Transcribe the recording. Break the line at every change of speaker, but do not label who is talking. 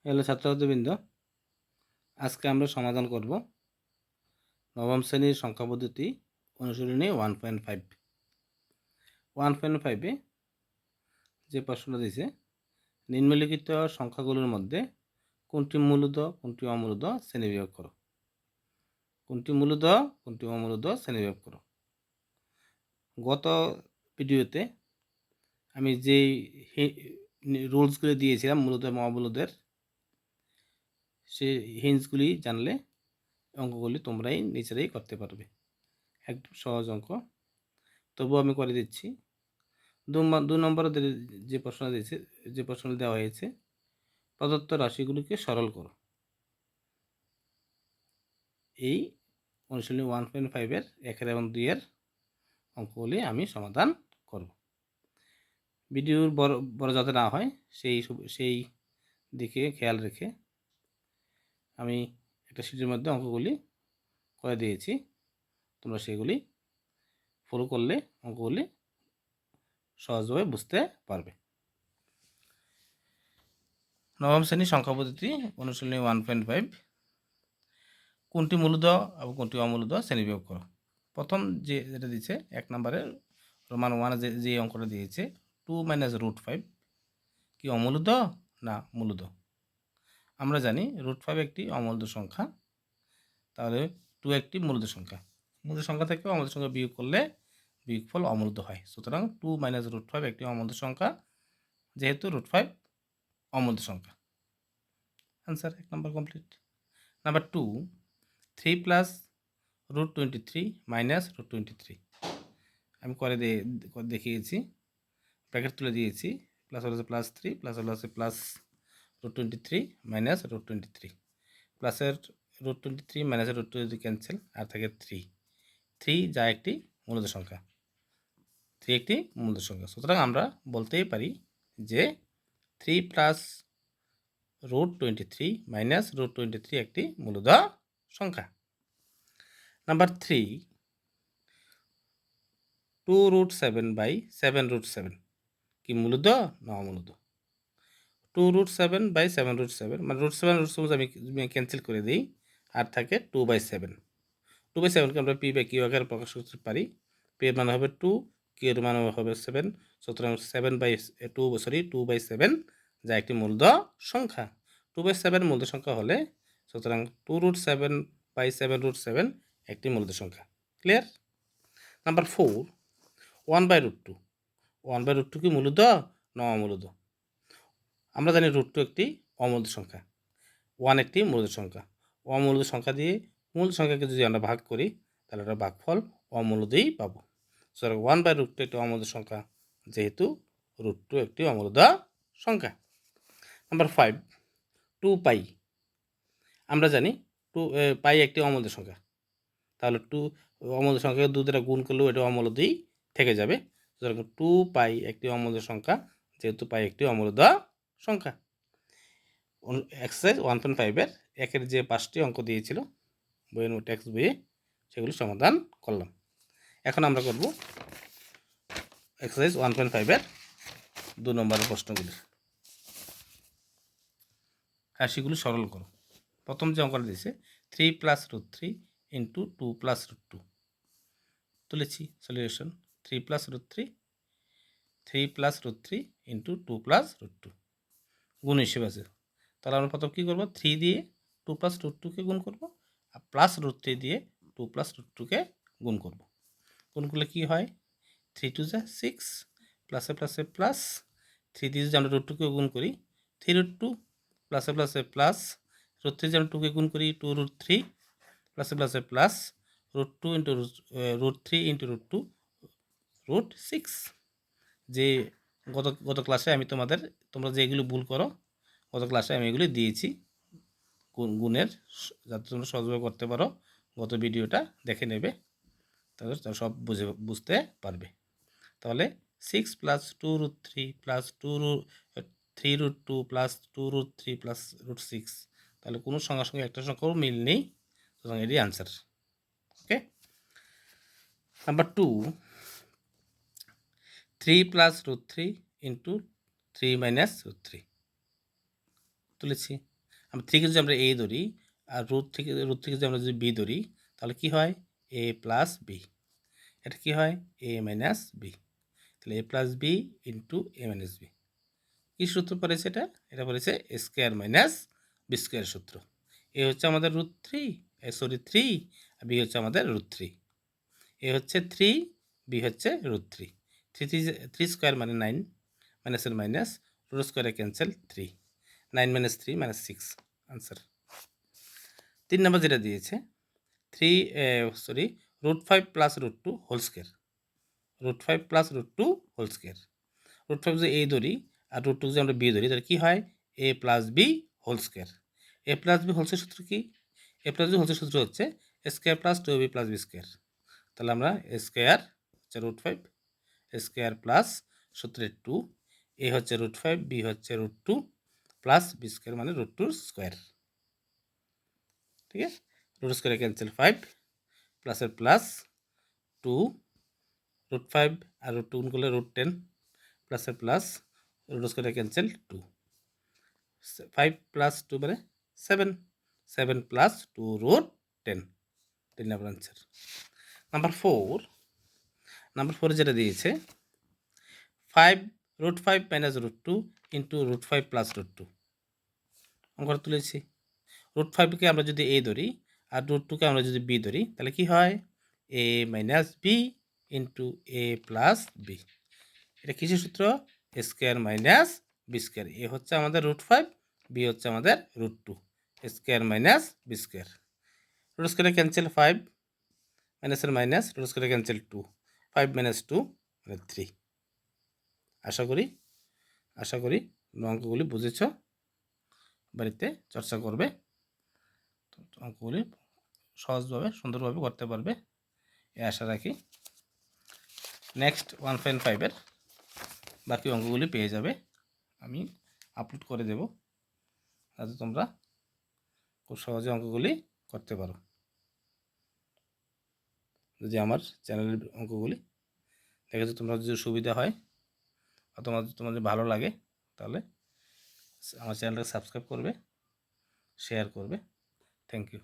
Hello ছাত্রছাত্রীবৃন্দ, আজকে আমরা সমাধান করব নবম শ্রেণীর সংখ্যা পদ্ধতি অনুশীলনী 1.5। 1.5-এ যে প্রশ্নটা দিয়েছে, নিম্নলিখিত সংখ্যাগুলোর মধ্যে কোনটি মূলদ কোনটি অমূলদ শ্রেণীবিভাগ করো। কোনটি মূলদ কোনটি অমূলদ শ্রেণীবিভাগ করো। গত ভিডিওতে আমি যেই রুলসগুলি দিয়েছিলাম মূলদ এবং অমূলদের, সেই হিন্টসগুলি জানলে অঙ্কগুলি তোমরাই নিজেরাই করতে পারবে। একদম সহজ অঙ্ক, তবুও আমি করে দিচ্ছি। 2 নম্বরে যে প্রশ্ন দেওয়া হয়েছে, প্রদত্ত রাশিগুলিকে সরল করো। এই অনুশীলনী 1.5-এর 1 এবং 2-এর অঙ্কগুলি আমি সমাধান করব। ভিডিওর বড় যাতে না হয় সেই দিকে খেয়াল রেখে আমি একটা শিটের মধ্যে অঙ্কগুলি করে দিয়েছি। তোমরা সেগুলি ফলো করলে অঙ্কগুলি সহজভাবে বুঝতে পারবে। নবম শ্রেণীর সংখ্যা পদ্ধতি অনুশীলনী 1.5, কোনটি মূলদ এবং কোনটি অমূলদ শ্রেণীবিভাগ করো। প্রথম যেটা দিয়েছে 1 নম্বরে রোমান 1 যে অঙ্কটা দিয়েছে 2 - √5 কি অমূলদ না মূলদ। আমরা জানি √5 একটি অমূলদ সংখ্যা, তাহলে 2 একটি মূলদ সংখ্যা। মূলদ সংখ্যা থেকে অমূলদ সংখ্যা বিয়োগ করলে বিয়োগফল অমূলদ হয়। সুতরাং 2 - √5 একটি অমূলদ সংখ্যা, যেহেতু √5 অমূলদ সংখ্যা। আনসার 1 নম্বর কমপ্লিট। নাম্বার 2, 3 + √23 - √23 আমি করে দেখিয়েছি, ব্র্যাকেট তুলে দিয়েছি। প্লাস হলো +3 প্লাস হলো +√23 - √23, প্লাসের √23 - √23 ক্যান্সেল, আর থাকে 3 যা একটি মূলদ সংখ্যা। 3 একটি মূলদ সংখ্যা, সুতরাং আমরা বলতেই পারি যে 3 + √23 - √23 একটি মূলদ সংখ্যা। নাম্বার 3, 2√7/7√7 কি মূলদ না অমূলদ। 2√7/7√7 মানে √7 আমি ক্যান্সেল করে দিই, আর থাকে 2/7। 2/7কে আমরা p/q আকারে প্রকাশ করতে পারি। p এর মান হবে 2, q এর মান হবে 7, সুতরাং 2/7 যা একটি মূলদ সংখ্যা। 2/7 মূলদ সংখ্যা হলে সুতরাং 2√7/7√7 একটি মূলদ সংখ্যা। ক্লিয়ার। নাম্বার 4, 1/√2 1/√2 কি মূলদ না অমূলদ। আমরা জানি √2 একটি অমূলদ সংখ্যা, 1 একটি মূলদ সংখ্যা। অমূলদ সংখ্যা দিয়ে মূলদ সংখ্যাকে যদি আমরা ভাগ করি, তাহলে আমরা ভাগফল অমূলদই পাবো। সুতরাং 1/√2 একটি অমূলদ সংখ্যা, যেহেতু √2 একটি অমূলদ সংখ্যা। নাম্বার 5, 2π আমরা জানি পাই একটি অমূলদ সংখ্যা, তাহলে 2 অমূলদ সংখ্যাকে 2 দ্বারা গুণ করলেও এটা অমূলদই থেকে যাবে। সুতরাং 2π একটি অমূলদ সংখ্যা, যেহেতু পাই একটি অমূলদ সংখ্যা। এক্সারসাইজ 1.5-এর 1-এর যে 5টি অঙ্ক দিয়েছিল বইয়ের টেক্সট বইয়ে, সেগুলি সমাধান করলাম। এখন আমরা করব এক্সারসাইজ 1.5-এর 2 নম্বরের প্রশ্নগুলি। রাশিগুলি সরল করো। প্রথম যে অঙ্কটা দিয়েছে 3 + √3 × 2 + √2 তুলেছি সলিউশন। 3 + √3 × 2 + √2 গুণ হিসেবে আছে। তাহলে আমরা প্রথম কী করবো, 3 দিয়ে 2 + √2-কে গুণ করবো, আর +√3 দিয়ে 2 + √2-কে গুণ করবো। গুণ করলে কী হয়, 3 2 = 6, প্লাসে প্লাসে প্লাস, 3 দিয়ে যদি আমরা √2-কে গুণ করি 3√2, প্লাসে প্লাসে প্লাস, √3 যদি আমরা 2-কে গুণ করি 2√3, প্লাসে প্লাসে প্লাস, √2 × √3 × √2 √6। যে গত ক্লাসে আমি তোমরা যেগুলো ভুল করো গত ক্লাসে আমি এগুলি দিয়েছি গুণের, যাতে তোমরা সহজভাবে করতে পারো। গত ভিডিওটা দেখে নেবে, তাহলে সব বুঝতে পারবে। তাহলে 6 + 2√3 + 3√2 + 2√3 + √6, তাহলে কোনো সংখ্যার সঙ্গে একটা সংখ্যাও মিল নেই, সুতরাং এটি আনসার। ওকে। নাম্বার 2, 3 + √3 × 3 - √3 তুলেছি। আমরা থেকে যদি আমরা এ ধরি আর রুট থেকে যদি আমরা যদি বি ধরি তাহলে কি হয় এ প্লাস বি, এটা কি হয় এ মাইনাস বি, তাহলে A plus B into A minus B. কী সূত্র পড়েছে এটা পড়েছে A square minus B square সূত্র। এ হচ্ছে আমাদের রুট থ্রি, থ্রি, আর বি হচ্ছে আমাদের রুট থ্রি। এ হচ্ছে থ্রি, বি হচ্ছে রুট থ্রি। থ্রি স্কোয়ার মানে 9, মাইনাসের মাইনাস, রুট স্কোয়ারে cancel 3, 9 minus 3 minus 6 answer. 3 number যেটা দিয়েছে √5 plus √2 whole square, √5 plus √2 whole square. √5 যদি এ ধরি আর √2 যদি আমরা বি ধরি তাহলে কী হয় A plus B whole square. A plus B whole square সূত্র কি? A plus B whole square সূত্র হচ্ছে A square plus 2ab plus B square. তাহলে আমরা এ স্কোয়ার হচ্ছে √5, এ স্কোয়ার প্লাস সূত্রের 2, এ হচ্ছে √5, বি হচ্ছে √2 প্লাস বি স্কোয়ার মানে √2 স্কোয়ার। ঠিক আছে, রুট স্কোয়ারে ক্যান্সেল 5, প্লাসের প্লাস 2, √5 আর √2 গুণ করলে √10, প্লাসের প্লাস, রুট স্কোয়ারে ক্যান্সেল 2, 5 প্লাস 2 মানে 7, 7 প্লাস 2 √10, 3 নম্বর আনসার। নাম্বার 4 যেটা দিয়েছে 5 মাইনাস √2 ইন্টু √5 প্লাস √2 অঙ্কটা তুলেছি। √5কে আমরা যদি এ ধরি আর √2কে আমরা যদি বি ধরি তাহলে কি হয় A minus B into A plus B. এটা কিসের সূত্র? A square minus B square. A হচ্ছে আমাদের √5, বি হচ্ছে আমাদের √2, A square minus B square. Root স্কোয়ারে ক্যান্সেল 5, মাইনাসের মাইনাস, রুট স্কোয়ারে ক্যান্সেল 2, 5 মাইনাস 2 মানে 3। আশা করি অঙ্কগুলি বুঝেছ, বাড়িতে চর্চা করবে, অঙ্কগুলি সহজভাবে সুন্দরভাবে করতে পারবে এ আশা রাখি। নেক্সট 1.5-এর বাকি অঙ্কগুলি পেয়ে যাবে, আমি আপলোড করে দেব যাতে তোমরা খুব সহজে অঙ্কগুলি করতে পারো। যদি আমার চ্যানেলের অঙ্কগুলি দেখে যে তোমরা যদি সুবিধা হয় বা তোমাদের ভালো লাগে তাহলে আমার চ্যানেলটাকে সাবস্ক্রাইব করবে, শেয়ার করবে। Thank you.